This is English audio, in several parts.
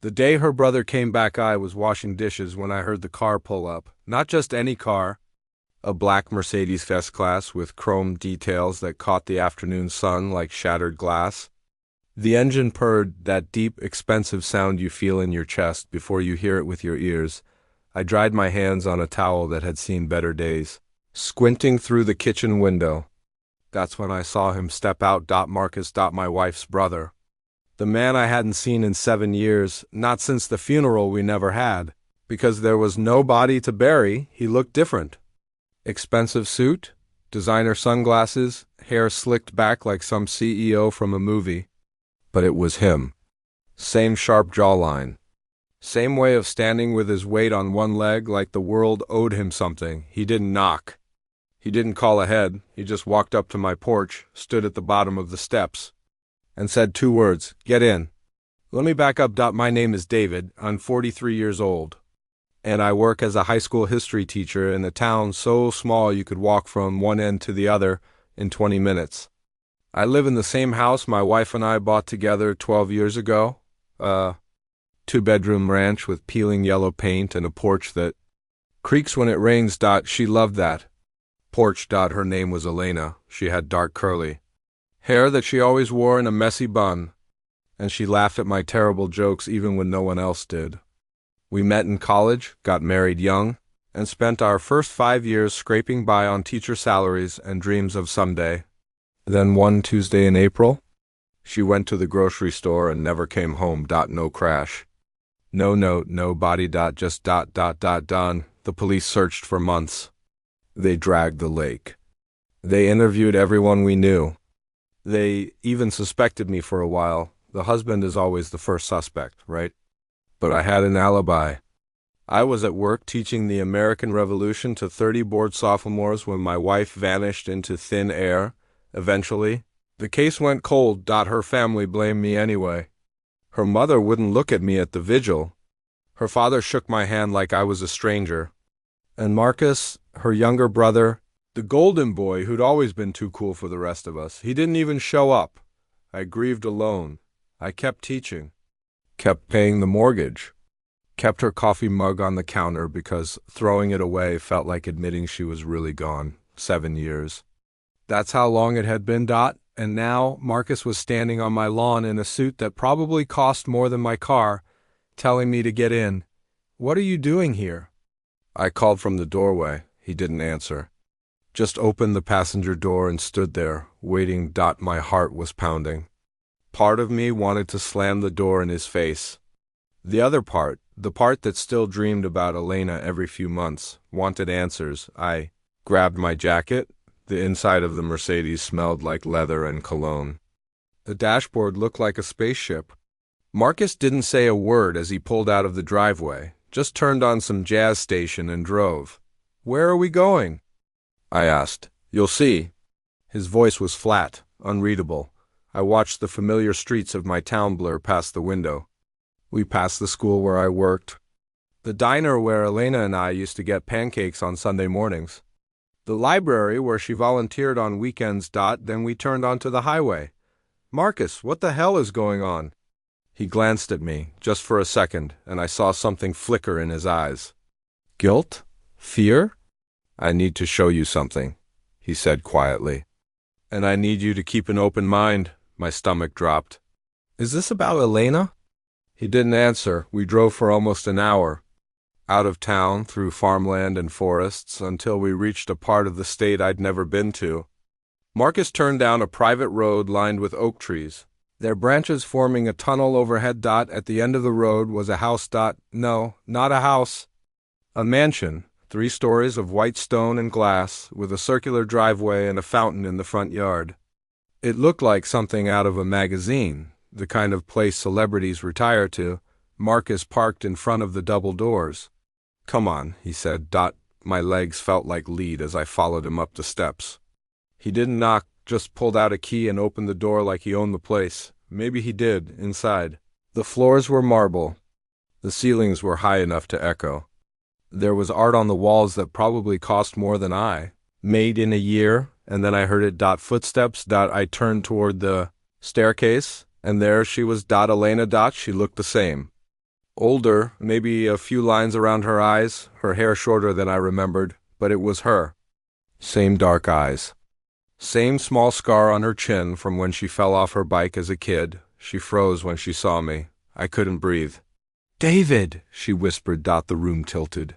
The day her brother came back, I was washing dishes when I heard the car pull up. Not just any car, a black Mercedes S-Class with chrome details that caught the afternoon sun like shattered glass. The engine purred, that deep, expensive sound you feel in your chest before you hear it with your ears. I dried my hands on a towel that had seen better days. Squinting through the kitchen window, that's when I saw him step out. Marcus, my wife's brother. The man I hadn't seen in 7 years, not since the funeral we never had. Because there was no body to bury, he looked different. Expensive suit, designer sunglasses, hair slicked back like some CEO from a movie. But it was him. Same sharp jawline. Same way of standing with his weight on one leg like the world owed him something. He didn't knock. He didn't call ahead. He just walked up to my porch, stood at the bottom of the steps, and said 2 words, "Get in." Let me back up. My name is David. I'm 43 years old. And I work as a high school history teacher in a town so small you could walk from one end to the other in 20 minutes. I live in the same house my wife and I bought together 12 years ago. 2-bedroom ranch with peeling yellow paint and a porch that creaks when it rains. She loved that porch. Her name was Elena. She had dark curly hair that she always wore in a messy bun, and she laughed at my terrible jokes even when no one else did. We met in college, got married young, and spent our first 5 years scraping by on teacher salaries and dreams of someday. Then one Tuesday in April, she went to the grocery store and never came home. No crash. No note, no body. Just done. The police searched for months. They dragged the lake. They interviewed everyone we knew. They even suspected me for a while. The husband is always the first suspect, right? But I had an alibi. I was at work teaching the American Revolution to 30 bored sophomores when my wife vanished into thin air. Eventually, the case went cold. Her family blamed me anyway. Her mother wouldn't look at me at the vigil. Her father shook my hand like I was a stranger. And Marcus, her younger brother, the golden boy who'd always been too cool for the rest of us, he didn't even show up. I grieved alone. I kept teaching, kept paying the mortgage, kept her coffee mug on the counter because throwing it away felt like admitting she was really gone. 7 years. That's how long it had been. And now Marcus was standing on my lawn in a suit that probably cost more than my car, telling me to get in. "What are you doing here?" I called from the doorway. He didn't answer. Just opened the passenger door and stood there, waiting. My heart was pounding. Part of me wanted to slam the door in his face. The other part, the part that still dreamed about Elena every few months, wanted answers. I grabbed my jacket. The inside of the Mercedes smelled like leather and cologne. The dashboard looked like a spaceship. Marcus didn't say a word as he pulled out of the driveway, just turned on some jazz station and drove. "Where are we going?" I asked. "You'll see." His voice was flat, unreadable. I watched the familiar streets of my town blur past the window. We passed the school where I worked, the diner where Elena and I used to get pancakes on Sunday mornings, the library where she volunteered on weekends. Then we turned onto the highway. "Marcus, what the hell is going on?" He glanced at me, just for a second, and I saw something flicker in his eyes. Guilt? Fear? "I need to show you something," he said quietly. "And I need you to keep an open mind." My stomach dropped. "Is this about Elena?" He didn't answer. We drove for almost an hour, out of town, through farmland and forests, until we reached a part of the state I'd never been to. Marcus turned down a private road lined with oak trees, their branches forming a tunnel overhead. At the end of the road was a house. No, not a house. A mansion, 3 stories of white stone and glass, with a circular driveway and a fountain in the front yard. It looked like something out of a magazine, the kind of place celebrities retire to. Marcus parked in front of the double doors. "Come on," he said. My legs felt like lead as I followed him up the steps. He didn't knock, just pulled out a key and opened the door like he owned the place. Maybe he did, inside. The floors were marble. The ceilings were high enough to echo. There was art on the walls that probably cost more than I. Made in a year, and then I heard it. Footsteps. I turned toward the staircase, and there she was. Elena. She looked the same. Older, maybe a few lines around her eyes, her hair shorter than I remembered, but it was her. Same dark eyes. Same small scar on her chin from when she fell off her bike as a kid. She froze when she saw me. I couldn't breathe. "David," she whispered. The room tilted.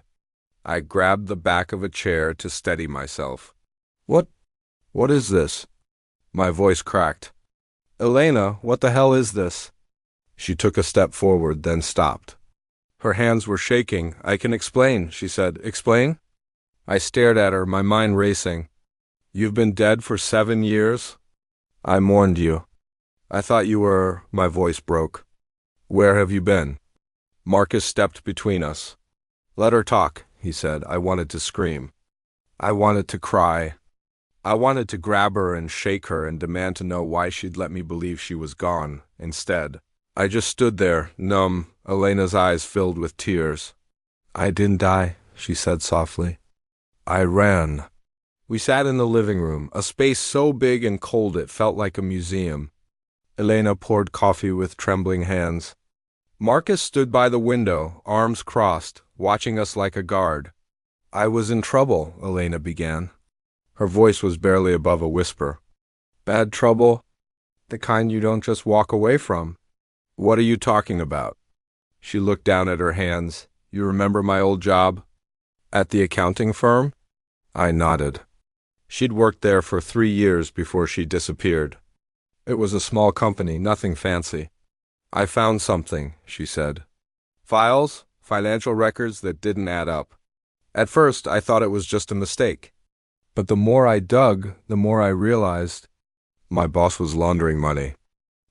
I grabbed the back of a chair to steady myself. What is this?" My voice cracked. "Elena, what the hell is this?" She took a step forward, then stopped. Her hands were shaking. "I can explain," she said. "Explain?" I stared at her, my mind racing. "You've been dead for 7 years? I mourned you. I thought you were—" My voice broke. "Where have you been?" Marcus stepped between us. "Let her talk," he said. I wanted to scream. I wanted to cry. I wanted to grab her and shake her and demand to know why she'd let me believe she was gone. Instead, I just stood there, numb, Elena's eyes filled with tears. "I didn't die," she said softly. "I ran." We sat in the living room, a space so big and cold it felt like a museum. Elena poured coffee with trembling hands. Marcus stood by the window, arms crossed, watching us like a guard. "I was in trouble," Elena began. Her voice was barely above a whisper. "Bad trouble? The kind you don't just walk away from." "What are you talking about?" She looked down at her hands. "You remember my old job? At the accounting firm?" I nodded. She'd worked there for 3 years before she disappeared. It was a small company, nothing fancy. "I found something," she said. "Files, financial records that didn't add up. At first, I thought it was just a mistake. But the more I dug, the more I realized my boss was laundering money.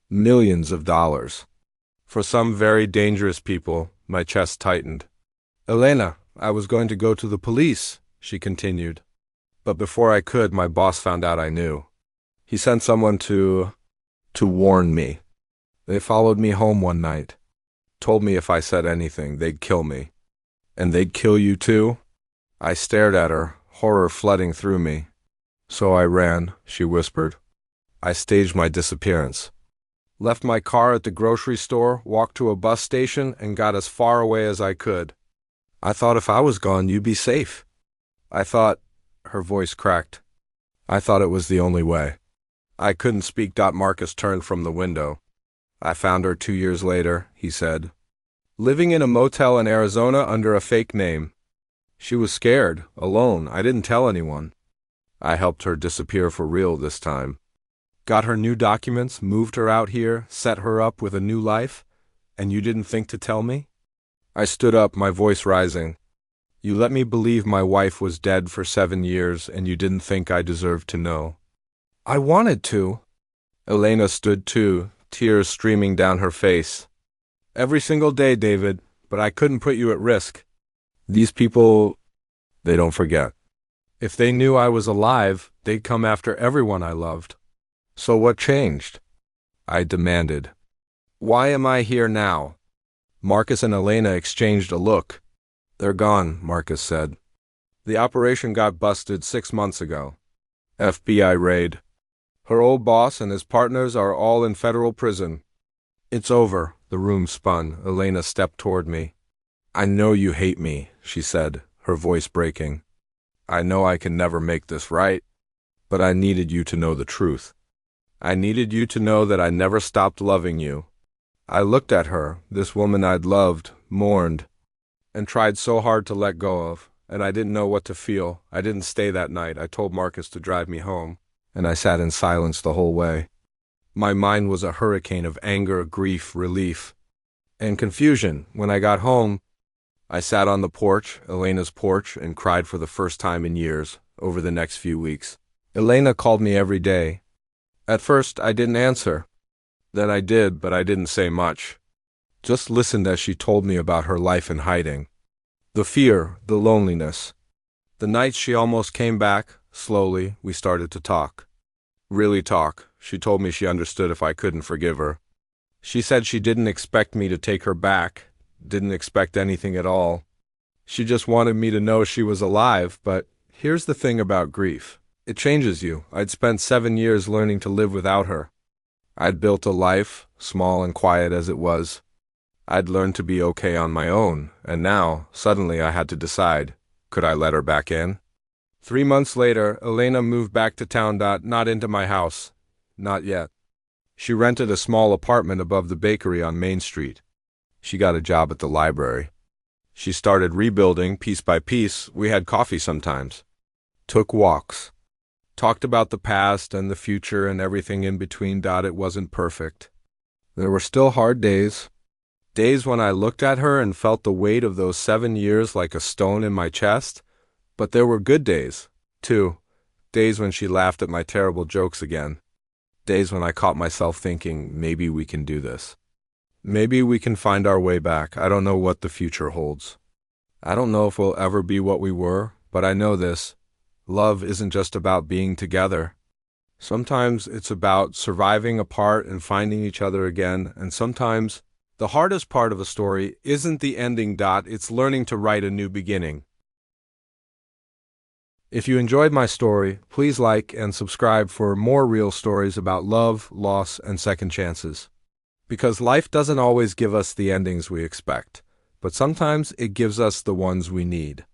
Millions of dollars. For some very dangerous people." My chest tightened. "Elena, I was going to go to the police," she continued. But before I could, my boss found out I knew. He sent someone to warn me. They followed me home one night. Told me if I said anything, they'd kill me. "And they'd kill you too?" I stared at her, horror flooding through me. "So I ran," she whispered. "I staged my disappearance. Left my car at the grocery store, walked to a bus station, and got as far away as I could. I thought if I was gone, you'd be safe. I thought—" Her voice cracked. "I thought it was the only way." I couldn't speak. Marcus turned from the window. "I found her 2 years later," he said. "Living in a motel in Arizona under a fake name. She was scared, alone. I didn't tell anyone. I helped her disappear for real this time. Got her new documents, moved her out here, set her up with a new life, and you didn't think to tell me?" I stood up, my voice rising. "You let me believe my wife was dead for 7 years, and you didn't think I deserved to know." "I wanted to." Elena stood too, tears streaming down her face. "Every single day, David, but I couldn't put you at risk. These people, they don't forget. If they knew I was alive, they'd come after everyone I loved." "So what changed?" I demanded. "Why am I here now?" Marcus and Elena exchanged a look. "They're gone," Marcus said. "The operation got busted 6 months ago. FBI raid. Her old boss and his partners are all in federal prison. It's over." The room spun. Elena stepped toward me. "I know you hate me," she said, her voice breaking. "I know I can never make this right, but I needed you to know the truth. I needed you to know that I never stopped loving you." I looked at her, this woman I'd loved, mourned, and tried so hard to let go of, and I didn't know what to feel. I didn't stay that night. I told Marcus to drive me home, and I sat in silence the whole way. My mind was a hurricane of anger, grief, relief, and confusion. When I got home, I sat on the porch, Elena's porch, and cried for the first time in years. Over the next few weeks, Elena called me every day. At first, I didn't answer. Then I did, but I didn't say much. Just listened as she told me about her life in hiding. The fear, the loneliness. The nights she almost came back, slowly, we started to talk. Really talk. She told me she understood if I couldn't forgive her. She said she didn't expect me to take her back, didn't expect anything at all. She just wanted me to know she was alive, but here's the thing about grief. It changes you. I'd spent 7 years learning to live without her. I'd built a life, small and quiet as it was. I'd learned to be okay on my own, and now, suddenly I had to decide, could I let her back in? 3 months later, Elena moved back to town. Not into my house. Not yet. She rented a small apartment above the bakery on Main Street. She got a job at the library. She started rebuilding piece by piece. We had coffee sometimes. Took walks. Talked about the past and the future and everything in between. It wasn't perfect. There were still hard days. Days when I looked at her and felt the weight of those 7 years like a stone in my chest. But there were good days, too. Days when she laughed at my terrible jokes again. Days when I caught myself thinking, maybe we can do this. Maybe we can find our way back. I don't know what the future holds. I don't know if we'll ever be what we were, but I know this. Love isn't just about being together. Sometimes it's about surviving apart and finding each other again, and sometimes the hardest part of a story isn't the ending. It's learning to write a new beginning. If you enjoyed my story, please like and subscribe for more real stories about love, loss, and second chances. Because life doesn't always give us the endings we expect, but sometimes it gives us the ones we need.